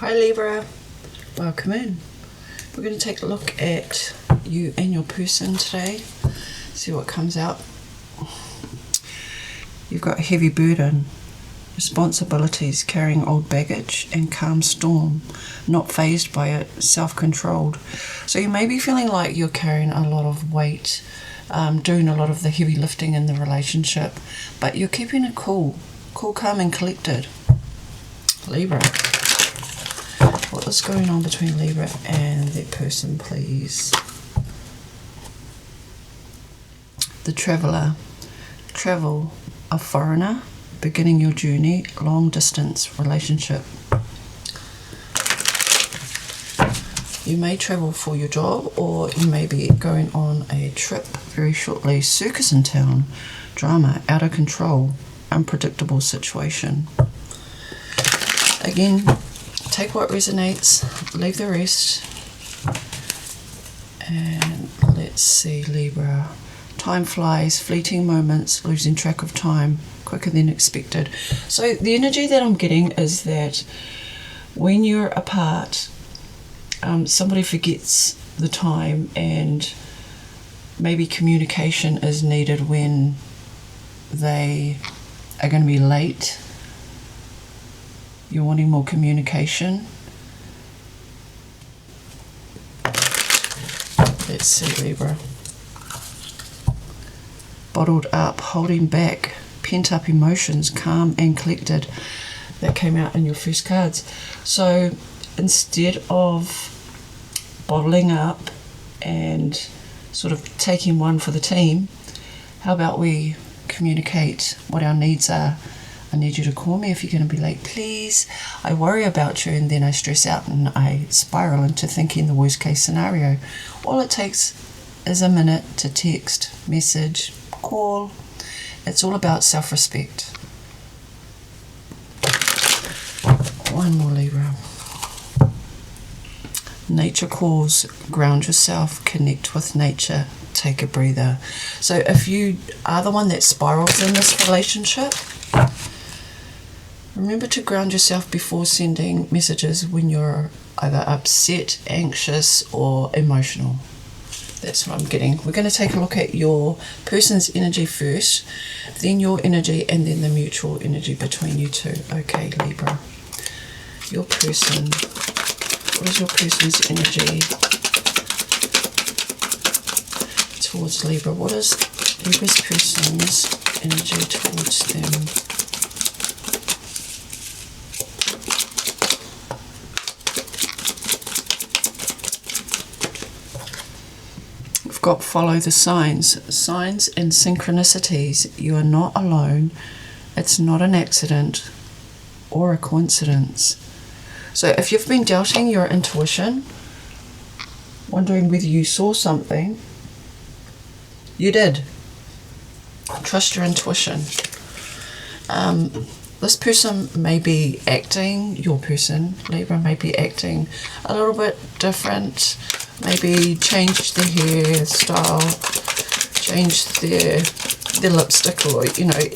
Hi Libra, welcome in. We're going to take a look at you and your person today, see what comes out. You've got a heavy burden, responsibilities, carrying old baggage, and calm storm, not fazed by it, self-controlled. So you may be feeling like you're carrying a lot of weight, doing a lot of the heavy lifting in the relationship, but you're keeping it cool, calm and collected. Libra. What is going on between Libra and their person, please? The Traveller. Travel, a foreigner, beginning your journey, long distance relationship. You may travel for your job, or you may be going on a trip very shortly. Circus in town, drama, out of control, unpredictable situation. Again, take what resonates, leave the rest. And let's see, Libra. Time flies, fleeting moments, losing track of time, quicker than expected. So the energy that I'm getting is that when you're apart, somebody forgets the time, and maybe communication is needed when they are going to be late. You're wanting more communication. Let's see, Libra. Bottled up, holding back, pent up emotions, calm and collected. That came out in your first cards. So instead of bottling up and sort of taking one for the team, how about we communicate what our needs are? I need you to call me if you're going to be late, please. I worry about you, and then I stress out and I spiral into thinking the worst case scenario. All it takes is a minute to text, message, call. It's all about self-respect. One more, Libra. Nature calls, ground yourself, connect with nature, take a breather. So if you are the one that spirals in this relationship, remember to ground yourself before sending messages when you're either upset, anxious, or emotional. That's what I'm getting. We're going to take a look at your person's energy first, then your energy, and then the mutual energy between you two. Okay, Libra. Your person. What is your person's energy towards Libra? What is Libra's person's energy towards them? Got follow the signs and synchronicities. You are not alone. It's not an accident or a coincidence. So if you've been doubting your intuition, wondering whether you saw something, you did. Trust your intuition. This person may be acting, your person, Libra, may be acting a little bit different. Maybe change their hairstyle, change their lipstick, or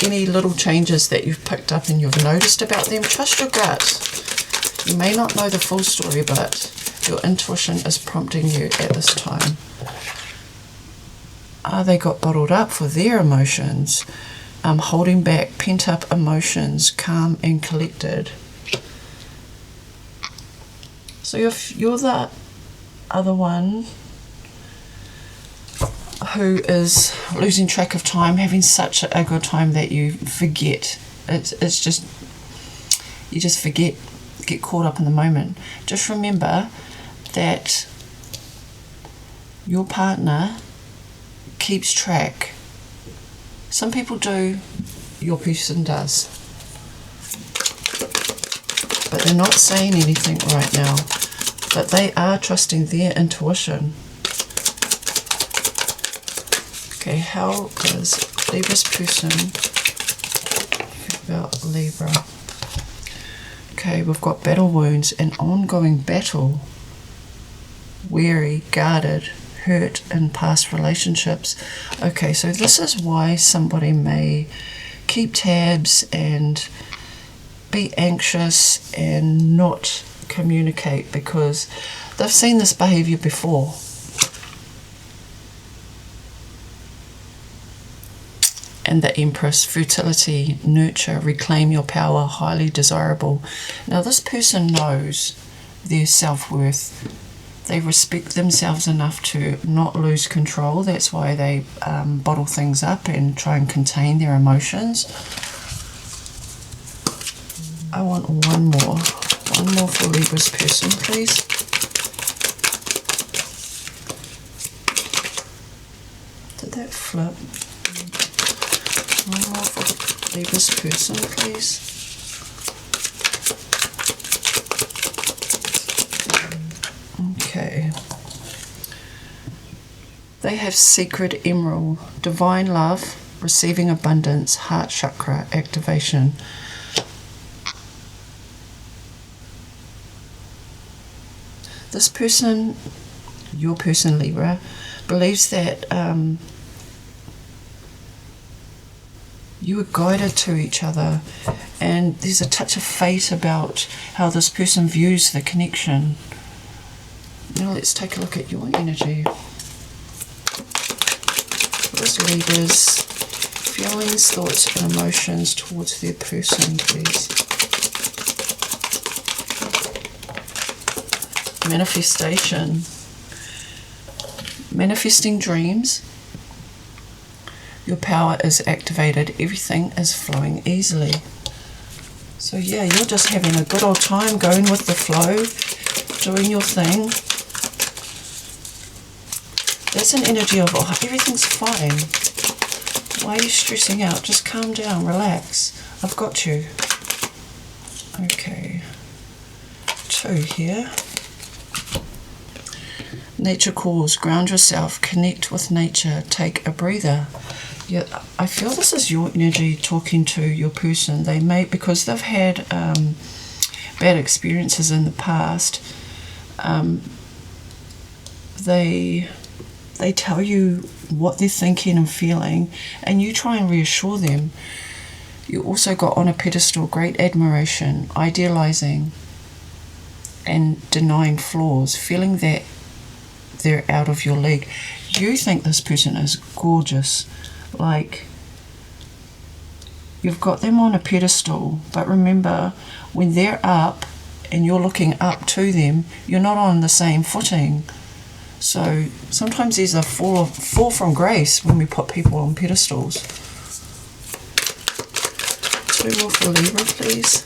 any little changes that you've picked up and you've noticed about them. Trust your gut. You may not know the full story, but your intuition is prompting you at this time. They got bottled up for their emotions, holding back pent up emotions, calm and collected. So if you're the other one who is losing track of time, having such a good time that you forget. It's just, you just forget, get caught up in the moment. Just remember that your partner keeps track. Some people do, your person does. But they're not saying anything right now. But they are trusting their intuition. Okay, how does Libra's person feel about Libra? Okay, we've got battle wounds, an ongoing battle. Weary, guarded, hurt in past relationships. Okay, so this is why somebody may keep tabs and be anxious and not communicate, because they've seen this behavior before. And the Empress, fertility, nurture, reclaim your power, highly desirable. Now this person knows their self-worth. They respect themselves enough to not lose control. That's why they bottle things up and try and contain their emotions. I want one more for Libra's person, please. Did that flip? One more for Libra's person, please. Okay. They have sacred emerald, divine love, receiving abundance, heart chakra activation. This person, your person Libra, believes that you are guided to each other, and there's a touch of fate about how this person views the connection. Now let's take a look at your energy. What is Libra's feelings, thoughts and emotions towards their person, please? Manifestation. Manifesting dreams. Your power is activated. Everything is flowing easily. So yeah, you're just having a good old time, going with the flow, doing your thing. That's an energy of, oh, everything's fine. Why are you stressing out? Just calm down, relax. I've got you. Okay. 2 here. Nature calls, ground yourself, connect with nature, take a breather. Yeah, I feel this is your energy talking to your person. They may, because they've had bad experiences in the past, they tell you what they're thinking and feeling, and you try and reassure them. You also got on a pedestal great admiration, idealizing and denying flaws, feeling that they're out of your league. You think this person is gorgeous, like you've got them on a pedestal, but remember, when they're up and you're looking up to them, you're not on the same footing. So sometimes there's a fall from grace when we put people on pedestals. 2 more for Libra, please.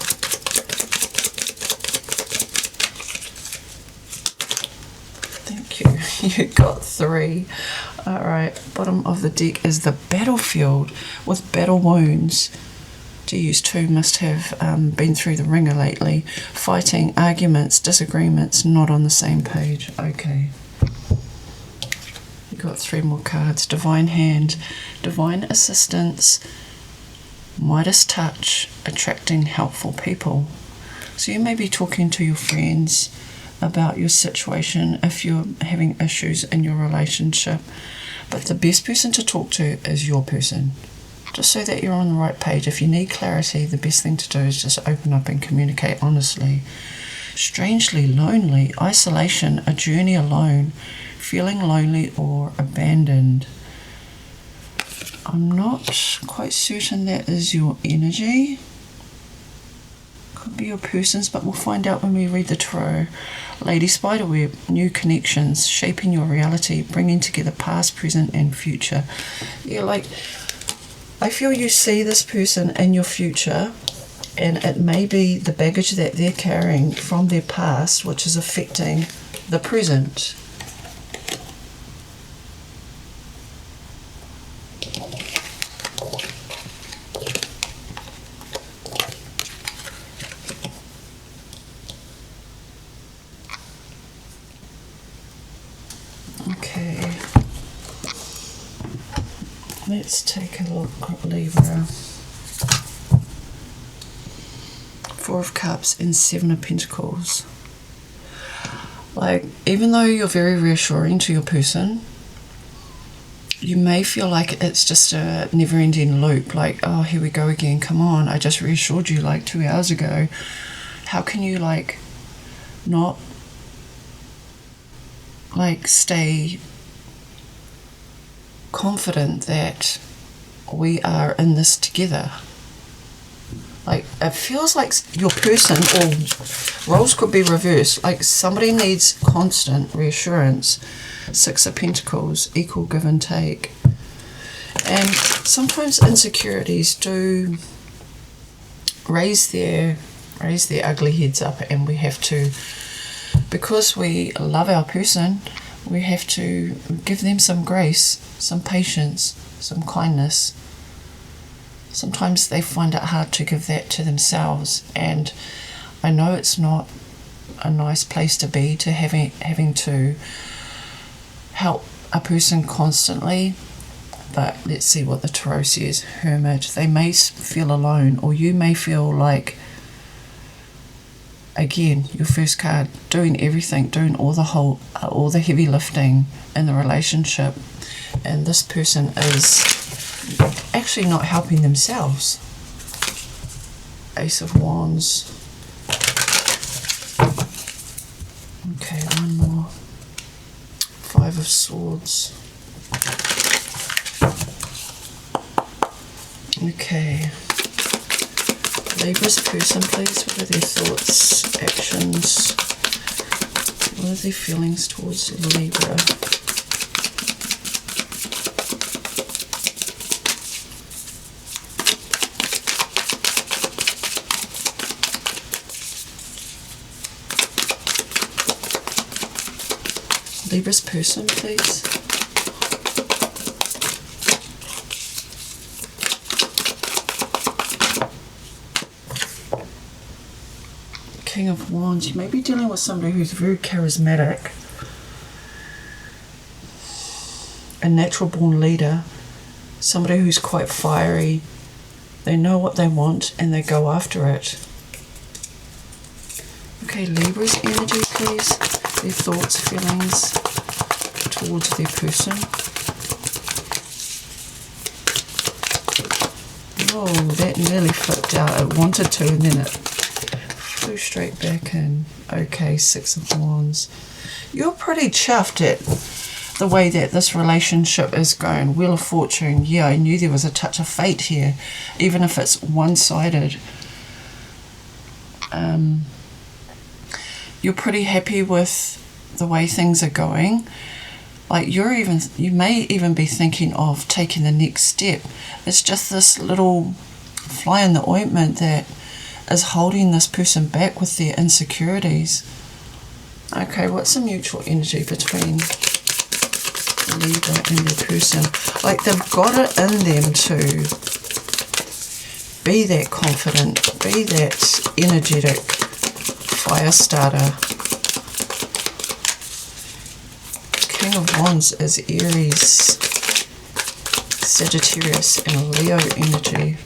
Thank you. You got 3. Alright, bottom of the deck is the battlefield with battle wounds. GUs 2 must have been through the ringer lately. Fighting, arguments, disagreements, not on the same page. Okay. You got 3 more cards. Divine hand, divine assistance, Midas touch, attracting helpful people. So you may be talking to your friends about your situation if you're having issues in your relationship, but the best person to talk to is your person, just so that you're on the right page. If you need clarity, the best thing to do is just open up and communicate honestly. Strangely lonely, isolation, a journey alone, feeling lonely or abandoned. I'm not quite certain that is your energy. Could be your person's, but we'll find out when we read the tarot. Lady Spiderweb, new connections, shaping your reality, bringing together past, present and future. Yeah, like, I feel you see this person in your future, and it may be the baggage that they're carrying from their past which is affecting the present. Okay, let's take a look at Libra. 4 of Cups and 7 of Pentacles. Like, even though you're very reassuring to your person, you may feel like it's just a never-ending loop. Like, oh, here we go again. Come on, I just reassured you like 2 hours ago. How can you like not like stay confident that we are in this together. Like, it feels like your person, or roles could be reversed, like somebody needs constant reassurance. 6 of Pentacles, equal give and take. And sometimes insecurities do raise their ugly heads up, and we have to, because we love our person, we have to give them some grace, some patience, some kindness. Sometimes they find it hard to give that to themselves, and I know it's not a nice place to be, to having to help a person constantly. But let's see what the Tarot says. Hermit. They may feel alone, or you may feel like, again, your first card, doing everything, doing all the heavy lifting in the relationship, and this person is actually not helping themselves. Ace of Wands. Okay, one more. 5 of Swords. Okay. Libra's person, please. What are their thoughts, actions? What are their feelings towards Libra? Libra's person, please. King of Wands. You may be dealing with somebody who's very charismatic, a natural born leader, somebody who's quite fiery. They know what they want and they go after it. Okay, Libra's energy, please. Their thoughts, feelings towards their person. Oh, that nearly flipped out. It wanted to, and then it flew straight back in. Okay, 6 of Wands. You're pretty chuffed at the way that this relationship is going. Wheel of Fortune. Yeah, I knew there was a touch of fate here, even if it's one-sided. You're pretty happy with the way things are going. Like, you may even be thinking of taking the next step. It's just this little fly in the ointment that is holding this person back with their insecurities. Okay, what's the mutual energy between Libra and their person? Like, they've got it in them to be that confident, be that energetic fire starter. King of Wands is Aries, Sagittarius, and Leo energy.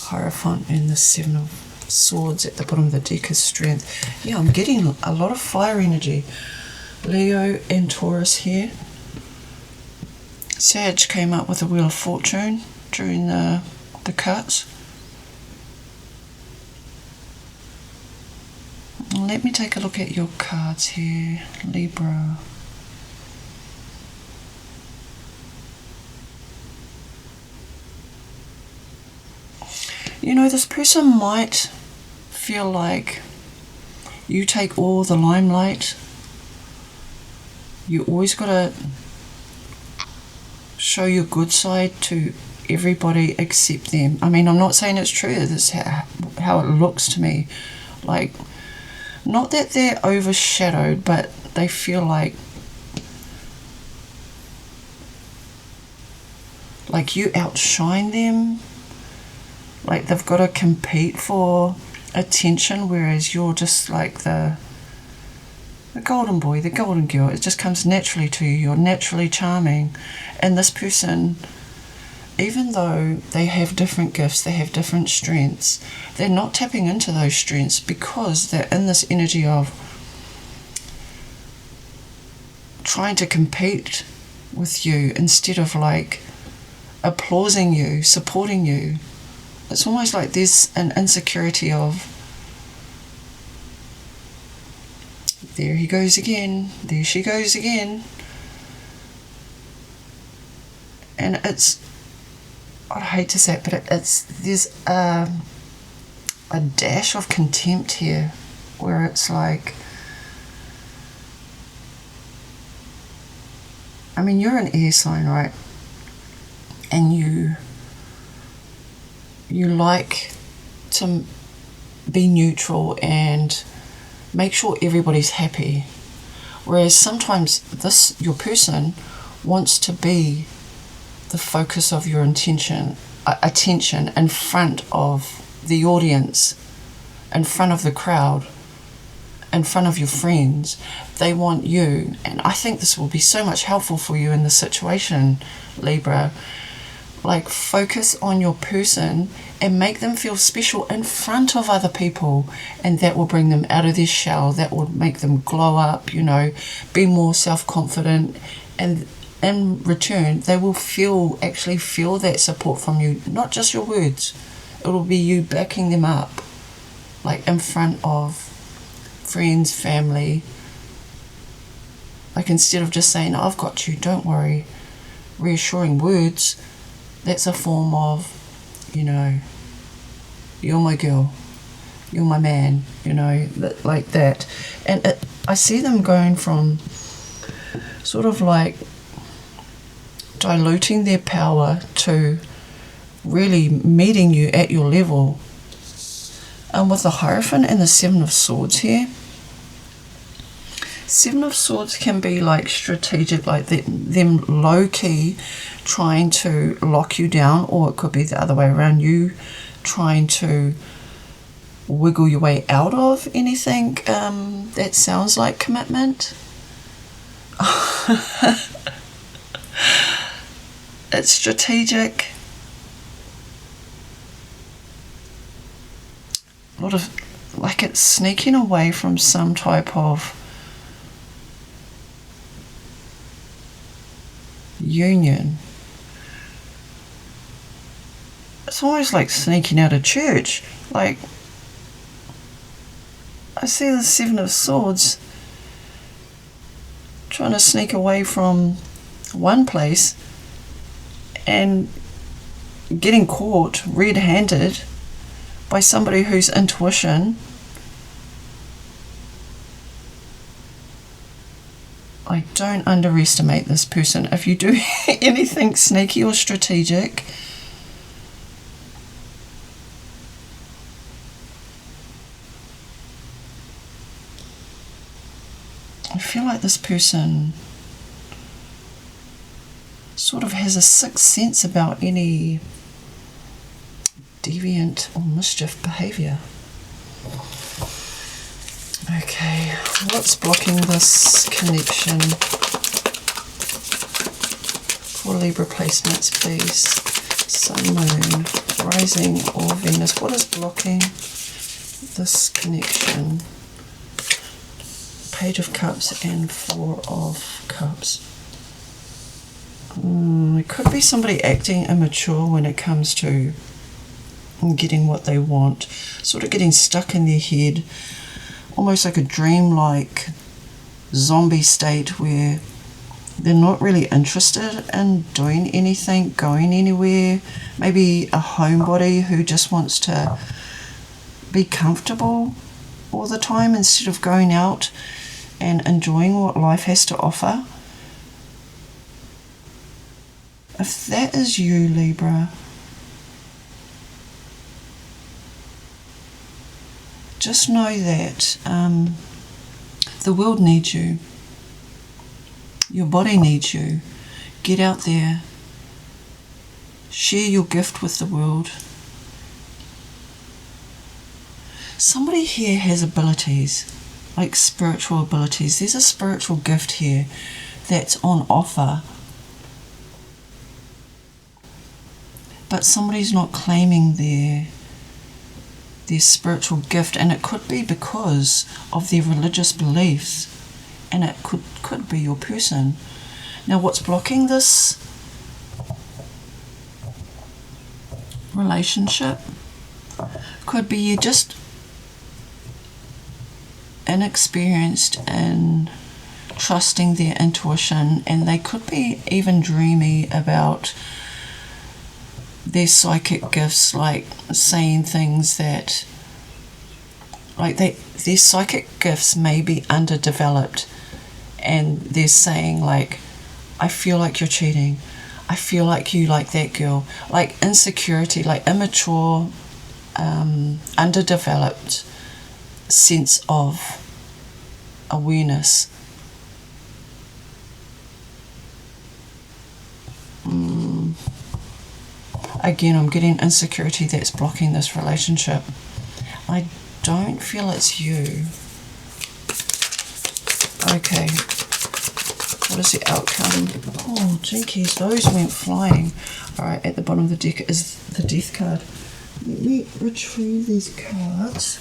Hierophant and the 7 of Swords at the bottom of the deck is Strength. Yeah, I'm getting a lot of fire energy. Leo and Taurus here. Sag came up with the Wheel of Fortune during the cuts. Let me take a look at your cards here, Libra. You know, this person might feel like you take all the limelight. You always got to show your good side to everybody except them. I mean, I'm not saying it's true. This is how it looks to me. Like, not that they're overshadowed, but they feel like you outshine them. Like, they've got to compete for attention, whereas you're just like the golden boy, the golden girl. It just comes naturally to you. You're naturally charming. And this person, even though they have different gifts, they have different strengths, they're not tapping into those strengths because they're in this energy of trying to compete with you instead of like applauding you, supporting you. It's almost like there's an insecurity of, there he goes again, there she goes again. And it's, I hate to say it, but there's a dash of contempt here, where it's like, I mean, you're an air sign, right? And you like to be neutral and make sure everybody's happy. Whereas sometimes your person wants to be the focus of your attention in front of the audience, in front of the crowd, in front of your friends. They want you, and I think this will be so much helpful for you in this situation, Libra. Like, focus on your person and make them feel special in front of other people, and that will bring them out of their shell. That will make them glow up, be more self-confident, and in return they will actually feel that support from you, not just your words. It will be you backing them up, like in front of friends, family. Like, instead of just saying, I've got you, don't worry, reassuring words, that's a form of, you're my girl, you're my man, like that. And I see them going from sort of like diluting their power to really meeting you at your level. And with the Hierophant and the Seven of Swords here, Seven of Swords can be like strategic, like them low-key trying to lock you down, or it could be the other way around, you trying to wiggle your way out of anything that sounds like commitment. It's strategic. A lot of, like, it's sneaking away from some type of union. It's almost like sneaking out of church. Like, I see the Seven of Swords trying to sneak away from one place and getting caught red-handed by somebody whose intuition, like, don't underestimate this person. If you do anything sneaky or strategic, I feel like this person sort of has a sixth sense about any deviant or mischief behaviour. Okay, what's blocking this connection for Libra placements, please? Sun, Moon, Rising or Venus. What is blocking this connection? Page of Cups and Four of Cups. It could be somebody acting immature when it comes to getting what they want, sort of getting stuck in their head, almost like a dream-like zombie state where they're not really interested in doing anything, going anywhere. Maybe a homebody who just wants to be comfortable all the time instead of going out and enjoying what life has to offer. If that is you, Libra, just know that the world needs you. Your body needs you. Get out there. Share your gift with the world. Somebody here has abilities, like spiritual abilities. There's a spiritual gift here that's on offer. But somebody's not claiming their spiritual gift, and it could be because of their religious beliefs, and it could be your person. Now, what's blocking this relationship could be you're just inexperienced in trusting their intuition, and they could be even dreamy about their psychic gifts, like saying things that, like their psychic gifts may be underdeveloped, and they're saying like, I feel like you're cheating, I feel like you like that girl, like insecurity, like immature, underdeveloped sense of awareness. Again, I'm getting insecurity that's blocking this relationship. I don't feel it's you. Okay. What is the outcome? Oh, jinkies, those went flying. Alright, at the bottom of the deck is the death card. Let me retrieve these cards.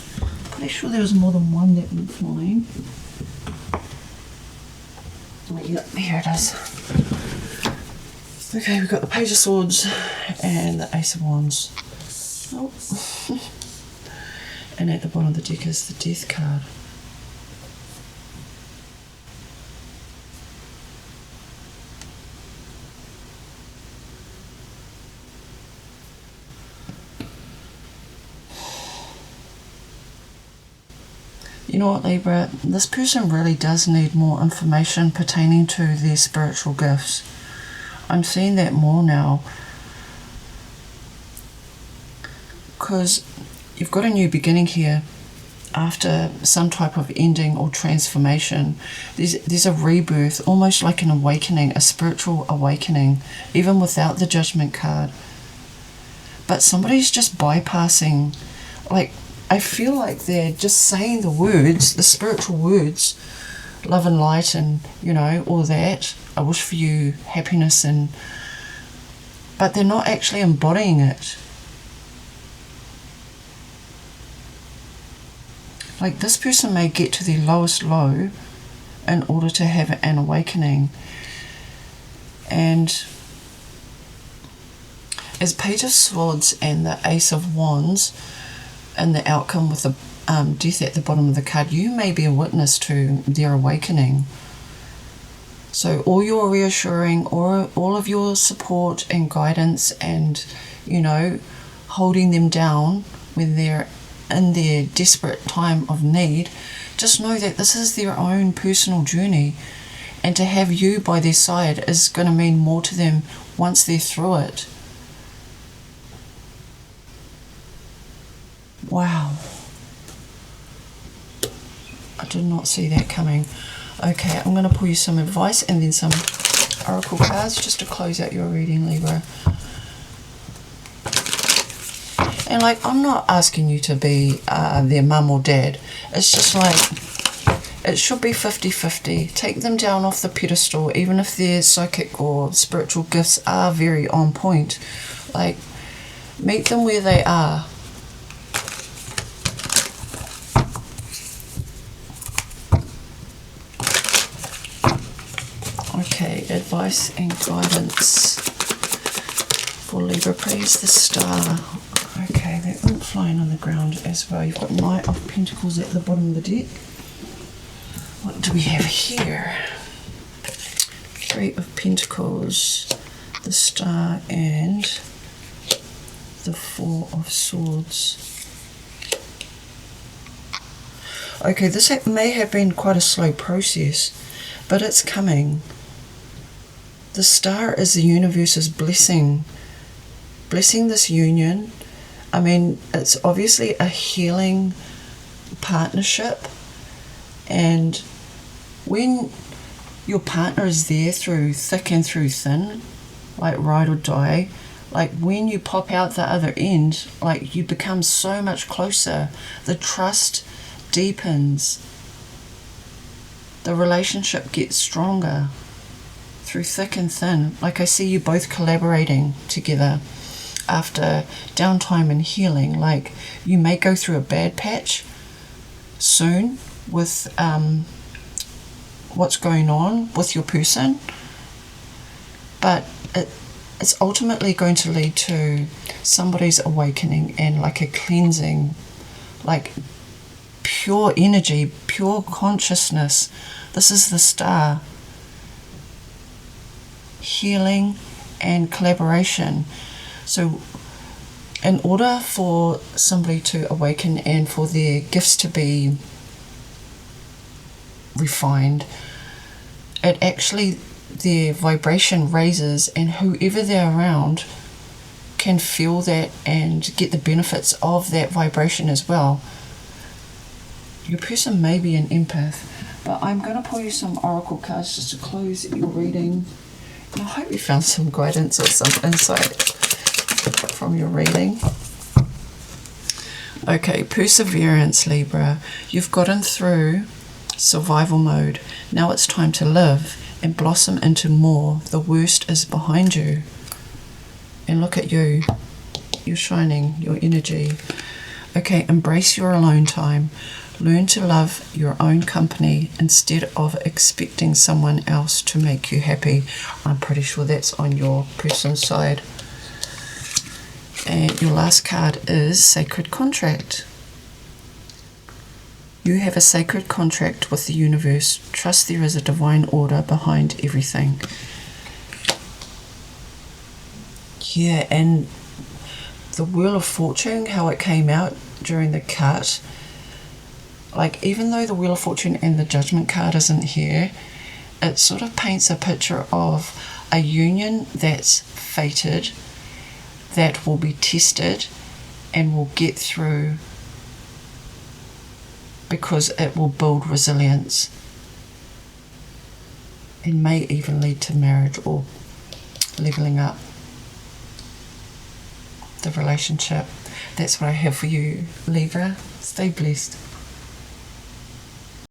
Pretty sure there was more than one that went flying. Oh, yeah, here it is. Okay, we've got the Page of Swords and the Ace of Wands. Oh. And at the bottom of the deck is the Death card. You know what, Libra? This person really does need more information pertaining to their spiritual gifts. I'm seeing that more now, because you've got a new beginning here after some type of ending or transformation. There's a rebirth, almost like an awakening, a spiritual awakening, even without the Judgment card. But somebody's just bypassing, like, I feel like they're just saying the words, the spiritual words, love and light and, you know, all that. I wish for you happiness, but they're not actually embodying it. Like, this person may get to their lowest low in order to have an awakening. And as Page of Swords and the Ace of Wands, and the outcome with the Death at the bottom of the card, you may be a witness to their awakening. So all your reassuring, or all of your support and guidance and, you know, holding them down when they're in their desperate time of need, just know that this is their own personal journey, and to have you by their side is going to mean more to them once they're through it. Wow. I did not see that coming. Okay, I'm going to pull you some advice and then some oracle cards just to close out your reading, Libra. And like, I'm not asking you to be their mum or dad. It's just like, it should be 50-50. Take them down off the pedestal, even if their psychic or spiritual gifts are very on point. Like, meet them where they are. Okay, advice and guidance for Libra, please. The Star. Okay, that went flying on the ground as well. You've got Knight of Pentacles at the bottom of the deck. What do we have here? Three of Pentacles, the Star, and the Four of Swords. Okay, this may have been quite a slow process, but it's coming. The Star is the universe's blessing this union. I mean, it's obviously a healing partnership, and when your partner is there through thick and through thin, like ride or die, like when you pop out the other end, like you become so much closer. The trust deepens. The relationship gets stronger through thick and thin. Like, I see you both collaborating together after downtime and healing. Like, you may go through a bad patch soon with what's going on with your person, but it's ultimately going to lead to somebody's awakening and like a cleansing, like pure energy, pure consciousness. This is the star. Healing and collaboration. So in order for somebody to awaken and for their gifts to be refined, it actually, their vibration raises, and whoever they're around can feel that and get the benefits of that vibration as well. Your person may be an empath, but I'm going to pull you some oracle cards just to close your reading. And I hope you found some guidance or some insight from your reading. Okay, perseverance, Libra. You've gotten through survival mode. Now it's time to live and blossom into more. The worst is behind you. And look at you. You're shining, your energy. Okay, embrace your alone time. Learn to love your own company instead of expecting someone else to make you happy. I'm pretty sure that's on your person's side. And your last card is Sacred Contract. You have a sacred contract with the universe. Trust there is a divine order behind everything. Yeah, and the Wheel of Fortune, how it came out during the cut, like even though the Wheel of Fortune and the Judgment card isn't here, it sort of paints a picture of a union that's fated, that will be tested and will get through, because it will build resilience and may even lead to marriage or leveling up the relationship. That's what I have for you, Libra. Stay blessed.